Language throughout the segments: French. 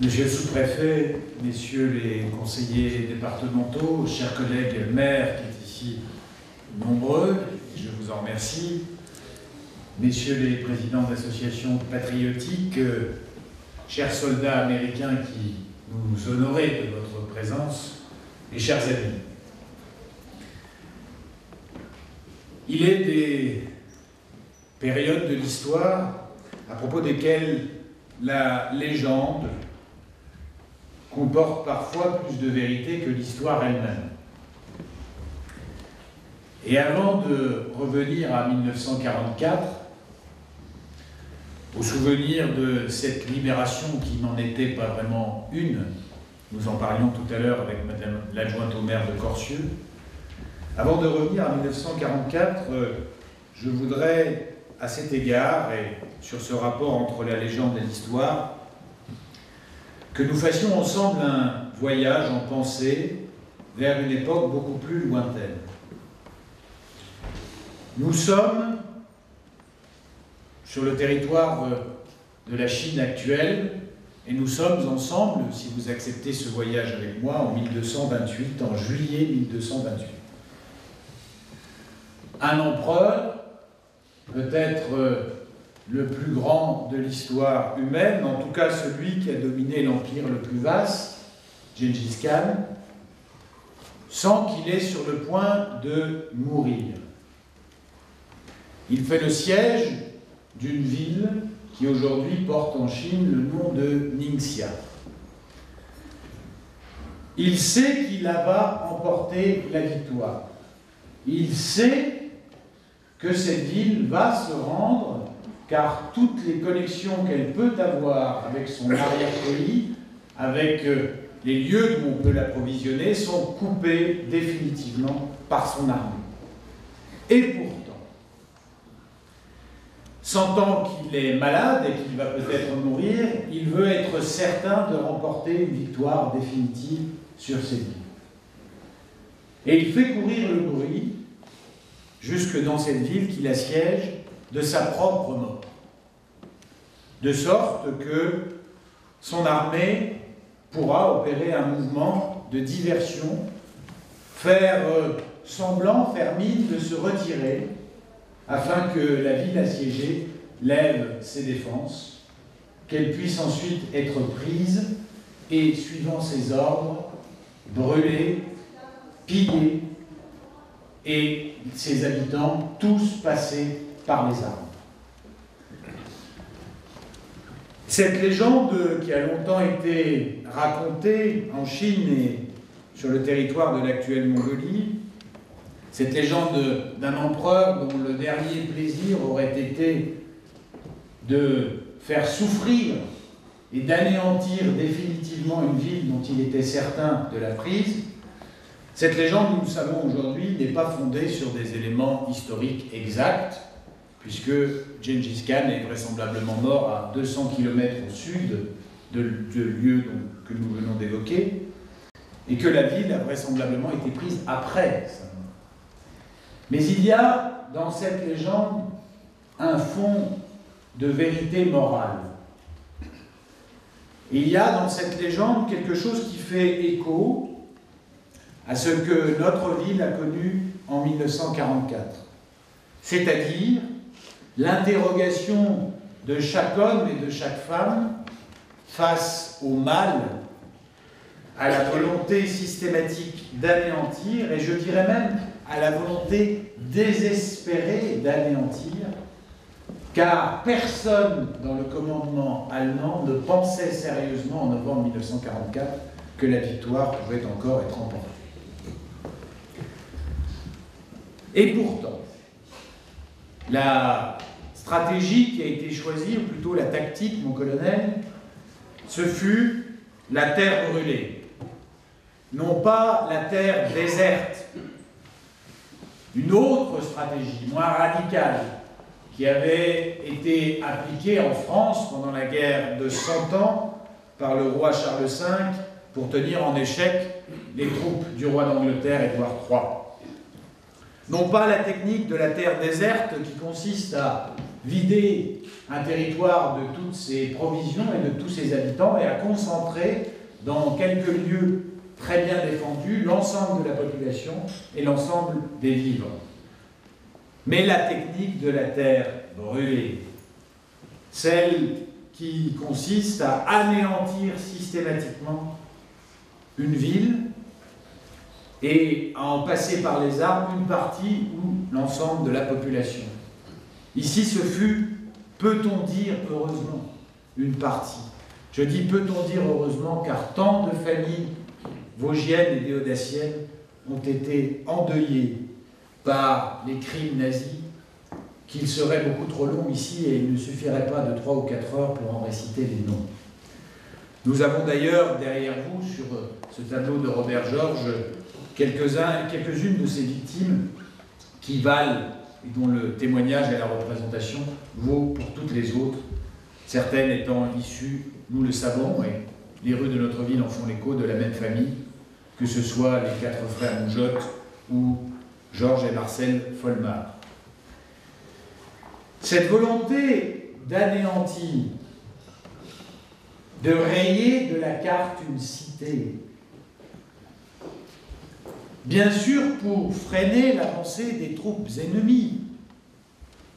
Monsieur le sous-préfet, messieurs les conseillers départementaux, chers collègues maires qui sont ici nombreux, je vous en remercie, messieurs les présidents d'associations patriotiques, chers soldats américains qui nous honorez de votre présence, et chers amis. Il est des périodes de l'histoire à propos desquelles la légende comporte parfois plus de vérité que l'histoire elle-même. Et avant de revenir à 1944, au souvenir de cette libération qui n'en était pas vraiment une, nous en parlions tout à l'heure avec Madame l'adjointe au maire de Corcieux, avant de revenir à 1944, je voudrais, à cet égard, et sur ce rapport entre la légende et l'histoire, que nous fassions ensemble un voyage en pensée vers une époque beaucoup plus lointaine. Nous sommes sur le territoire de la Chine actuelle, et nous sommes ensemble, si vous acceptez ce voyage avec moi, en 1228, en juillet 1228. Un empereur, peut-être le plus grand de l'histoire humaine, en tout cas celui qui a dominé l'empire le plus vaste, Gengis Khan, sent qu'il est sur le point de mourir. Il fait le siège d'une ville qui aujourd'hui porte en Chine le nom de Ningxia. Il sait qu'il va emporter la victoire. Il sait que cette ville va se rendre, car toutes les connexions qu'elle peut avoir avec son arrière-pays, avec les lieux où on peut l'approvisionner, sont coupées définitivement par son armée. Et pourtant, sentant qu'il est malade et qu'il va peut-être mourir, il veut être certain de remporter une victoire définitive sur cette ville. Et il fait courir le bruit jusque dans cette ville qu'il assiège de sa propre mort. De sorte que son armée pourra opérer un mouvement de diversion, faire semblant, faire mine de se retirer, afin que la ville assiégée lève ses défenses, qu'elle puisse ensuite être prise et, suivant ses ordres, brûlée, pillée, et ses habitants tous passés par les armes. Cette légende qui a longtemps été racontée en Chine et sur le territoire de l'actuelle Mongolie, cette légende d'un empereur dont le dernier plaisir aurait été de faire souffrir et d'anéantir définitivement une ville dont il était certain de la prise, cette légende, nous le savons aujourd'hui, n'est pas fondée sur des éléments historiques exacts, puisque Gengis Khan est vraisemblablement mort à 200 km au sud du lieu que nous venons d'évoquer, et que la ville a vraisemblablement été prise après sa mort. Mais il y a dans cette légende un fond de vérité morale. Il y a dans cette légende quelque chose qui fait écho à ce que notre ville a connu en 1944, c'est-à-dire l'interrogation de chaque homme et de chaque femme face au mal, à la volonté systématique d'anéantir, et je dirais même à la volonté désespérée d'anéantir, car personne dans le commandement allemand ne pensait sérieusement en novembre 1944 que la victoire pouvait encore être remportée. Et pourtant, la stratégie qui a été choisie, ou plutôt la tactique, mon colonel, ce fut la terre brûlée. Non pas la terre déserte. Une autre stratégie, moins radicale, qui avait été appliquée en France pendant la guerre de 100 ans par le roi Charles V pour tenir en échec les troupes du roi d'Angleterre, Édouard III. Non pas la technique de la terre déserte qui consiste à vider un territoire de toutes ses provisions et de tous ses habitants et à concentrer dans quelques lieux très bien défendus l'ensemble de la population et l'ensemble des vivres. Mais la technique de la terre brûlée, celle qui consiste à anéantir systématiquement une ville et à en passer par les armes une partie ou l'ensemble de la population. Ici, ce fut, peut-on dire heureusement, une partie. Je dis peut-on dire heureusement, car tant de familles vosgiennes et déodaciennes ont été endeuillées par les crimes nazis qu'il serait beaucoup trop long ici et il ne suffirait pas de 3 ou 4 heures pour en réciter les noms. Nous avons d'ailleurs derrière vous, sur ce tableau de Robert Georges, quelques-unes de ces victimes qui valent et dont le témoignage et la représentation vaut pour toutes les autres, certaines étant issues, nous le savons, et les rues de notre ville en font l'écho, de la même famille, que ce soit les 4 frères Moujotte ou Georges et Marcel Folmar. Cette volonté d'anéantir, de rayer de la carte une cité, bien sûr pour freiner l'avancée des troupes ennemies,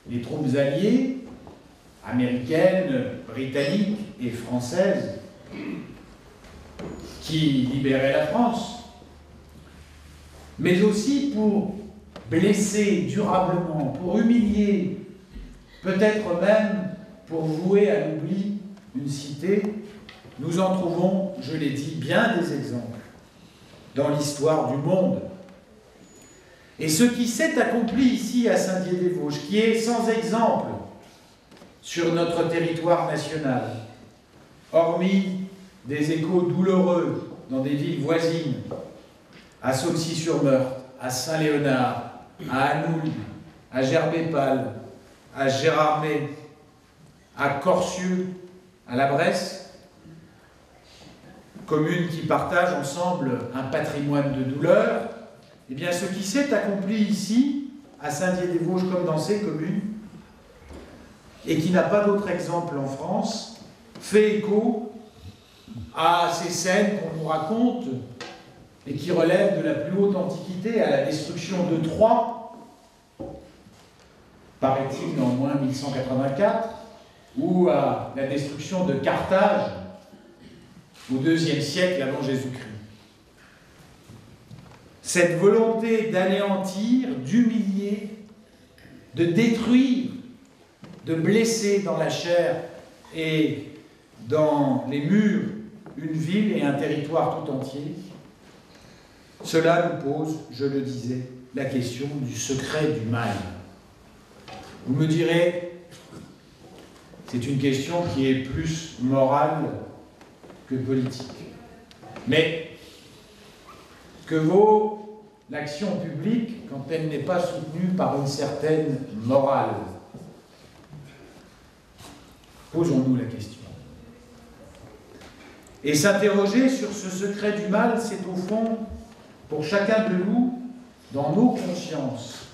les troupes alliées, américaines, britanniques et françaises, qui libéraient la France, mais aussi pour blesser durablement, pour humilier, peut-être même pour vouer à l'oubli une cité. Nous en trouvons, je l'ai dit, bien des exemples dans l'histoire du monde. Et ce qui s'est accompli ici à Saint-Dié-des-Vosges, qui est sans exemple sur notre territoire national, hormis des échos douloureux dans des villes voisines, à Saulcy-sur-Meurthe, à Saint-Léonard, à Anould, à Gerbépal, à Gérardmer, à Corcieux, à la Bresse, communes qui partagent ensemble un patrimoine de douleur, eh bien ce qui s'est accompli ici, à Saint-Dié-des-Vosges comme dans ces communes, et qui n'a pas d'autre exemple en France, fait écho à ces scènes qu'on nous raconte et qui relèvent de la plus haute antiquité, à la destruction de Troie, paraît-il en moins 1184, ou à la destruction de Carthage au IIe siècle avant Jésus-Christ. Cette volonté d'anéantir, d'humilier, de détruire, de blesser dans la chair et dans les murs une ville et un territoire tout entier, cela nous pose, je le disais, la question du secret du mal. Vous me direz, c'est une question qui est plus morale que politique. Mais que vaut l'action publique quand elle n'est pas soutenue par une certaine morale? Posons-nous la question. Et s'interroger sur ce secret du mal, c'est au fond, pour chacun de nous, dans nos consciences,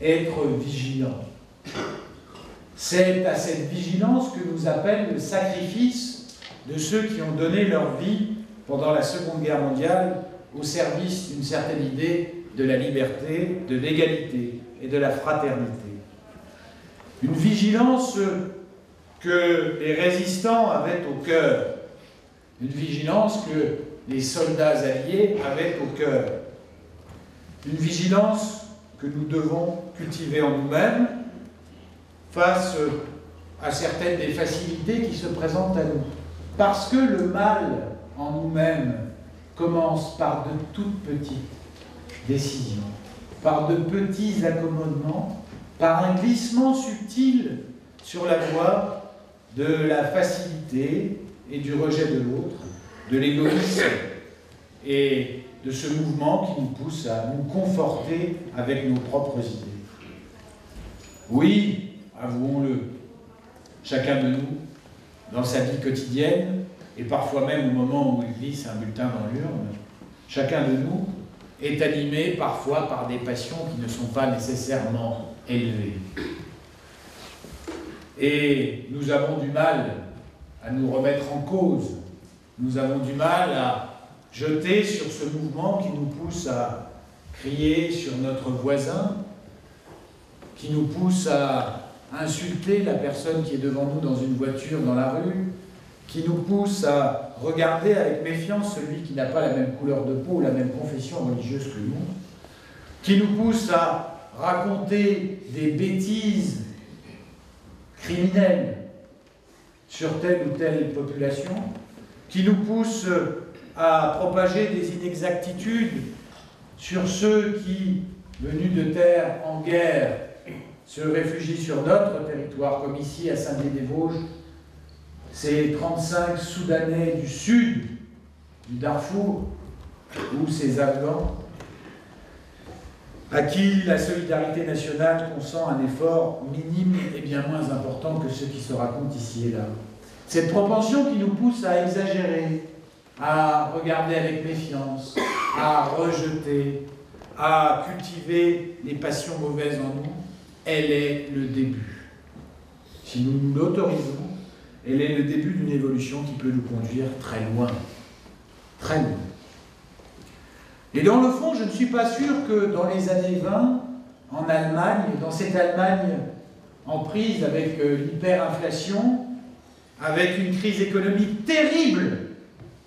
être vigilant. C'est à cette vigilance que nous appelle le sacrifice de ceux qui ont donné leur vie pendant la Seconde Guerre mondiale au service d'une certaine idée de la liberté, de l'égalité et de la fraternité. Une vigilance que les résistants avaient au cœur, une vigilance que les soldats alliés avaient au cœur, une vigilance que nous devons cultiver en nous-mêmes face à certaines des facilités qui se présentent à nous. Parce que le mal en nous-mêmes commence par de toutes petites décisions, par de petits accommodements, par un glissement subtil sur la voie de la facilité et du rejet de l'autre, de l'égoïsme et de ce mouvement qui nous pousse à nous conforter avec nos propres idées. Oui, avouons-le, chacun de nous, dans sa vie quotidienne, et parfois même au moment où il glisse un bulletin dans l'urne, chacun de nous est animé parfois par des passions qui ne sont pas nécessairement élevées. Et nous avons du mal à nous remettre en cause. Nous avons du mal à jeter sur ce mouvement qui nous pousse à crier sur notre voisin, qui nous pousse à insulter la personne qui est devant nous dans une voiture, dans la rue, qui nous pousse à regarder avec méfiance celui qui n'a pas la même couleur de peau ou la même confession religieuse que nous, qui nous pousse à raconter des bêtises criminelles sur telle ou telle population, qui nous pousse à propager des inexactitudes sur ceux qui, venus de terre en guerre, se réfugient sur notre territoire, comme ici à Saint-Dié-des-Vosges, ces 35 Soudanais du sud, du Darfour, ou ces Afghans, à qui la solidarité nationale consent un effort minime et bien moins important que ceux qui se racontent ici et là. Cette propension qui nous pousse à exagérer, à regarder avec méfiance, à rejeter, à cultiver les passions mauvaises en nous, elle est le début. Si nous nous l'autorisons, elle est le début d'une évolution qui peut nous conduire très loin. Très loin. Et dans le fond, je ne suis pas sûr que dans les années 20, en Allemagne, dans cette Allemagne en prise avec l'hyperinflation, avec une crise économique terrible,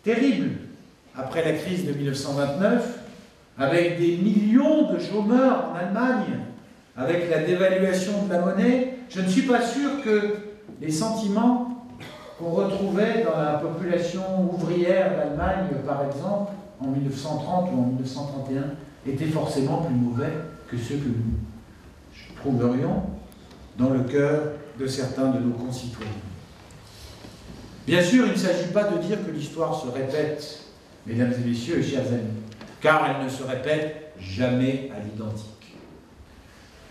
terrible, après la crise de 1929, avec des millions de chômeurs en Allemagne, avec la dévaluation de la monnaie, je ne suis pas sûr que les sentiments qu'on retrouvait dans la population ouvrière d'Allemagne, par exemple, en 1930 ou en 1931, étaient forcément plus mauvais que ceux que nous trouverions dans le cœur de certains de nos concitoyens. Bien sûr, il ne s'agit pas de dire que l'histoire se répète, mesdames et messieurs et chers amis, car elle ne se répète jamais à l'identique.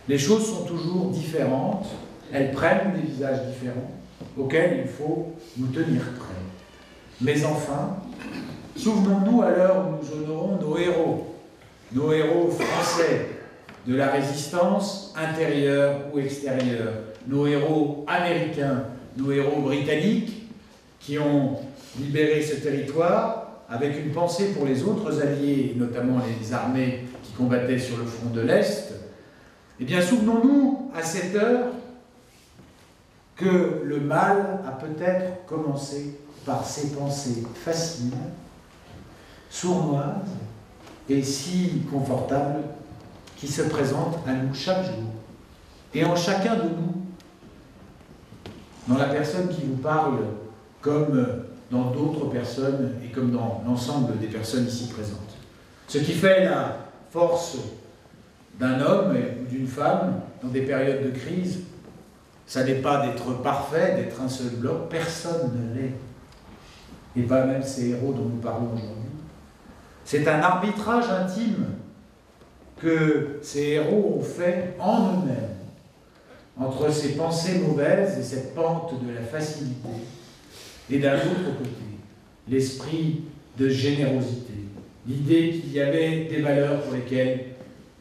Les choses sont toujours différentes, elles prennent des visages différents, auxquels il faut nous tenir prêts. Mais enfin, souvenons-nous à l'heure où nous honorons nos héros français de la résistance intérieure ou extérieure, nos héros américains, nos héros britanniques, qui ont libéré ce territoire avec une pensée pour les autres alliés, notamment les armées qui combattaient sur le front de l'Est. Eh bien, souvenons-nous à cette heure que le mal a peut-être commencé par ces pensées faciles, sournoises et si confortables qui se présentent à nous chaque jour et en chacun de nous, dans la personne qui vous parle comme dans d'autres personnes et comme dans l'ensemble des personnes ici présentes. Ce qui fait la force d'un homme ou d'une femme dans des périodes de crise, ça n'est pas d'être parfait, d'être un seul bloc, personne ne l'est. Et pas même ces héros dont nous parlons aujourd'hui. C'est un arbitrage intime que ces héros ont fait en eux-mêmes, entre ces pensées mauvaises et cette pente de la facilité, et d'un autre côté, l'esprit de générosité, l'idée qu'il y avait des valeurs pour lesquelles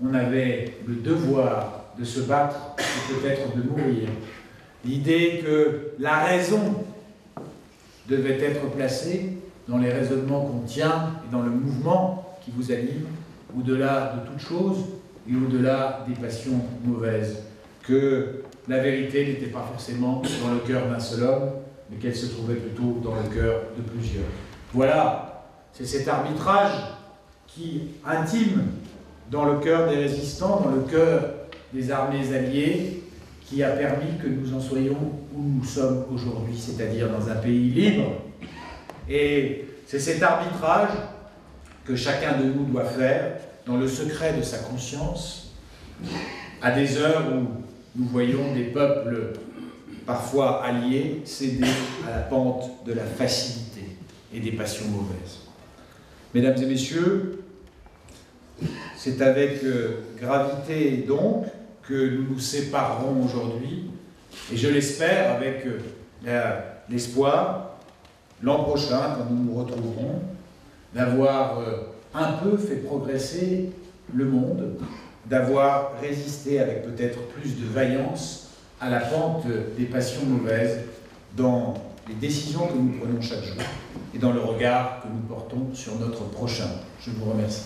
on avait le devoir de se battre et peut-être de mourir, l'idée que la raison devait être placée dans les raisonnements qu'on tient et dans le mouvement qui vous anime, au-delà de toute chose et au-delà des passions mauvaises, que la vérité n'était pas forcément dans le cœur d'un seul homme, mais qu'elle se trouvait plutôt dans le cœur de plusieurs. Voilà, c'est cet arbitrage qui intime dans le cœur des résistants, dans le cœur des armées alliées, qui a permis que nous en soyons où nous sommes aujourd'hui, c'est-à-dire dans un pays libre. Et c'est cet arbitrage que chacun de nous doit faire dans le secret de sa conscience, à des heures où nous voyons des peuples parfois alliés céder à la pente de la facilité et des passions mauvaises. Mesdames et messieurs, c'est avec gravité donc que nous nous séparerons aujourd'hui, et je l'espère avec l'espoir, l'an prochain, quand nous nous retrouverons, d'avoir un peu fait progresser le monde, d'avoir résisté avec peut-être plus de vaillance à la pente des passions mauvaises dans les décisions que nous prenons chaque jour et dans le regard que nous portons sur notre prochain. Je vous remercie.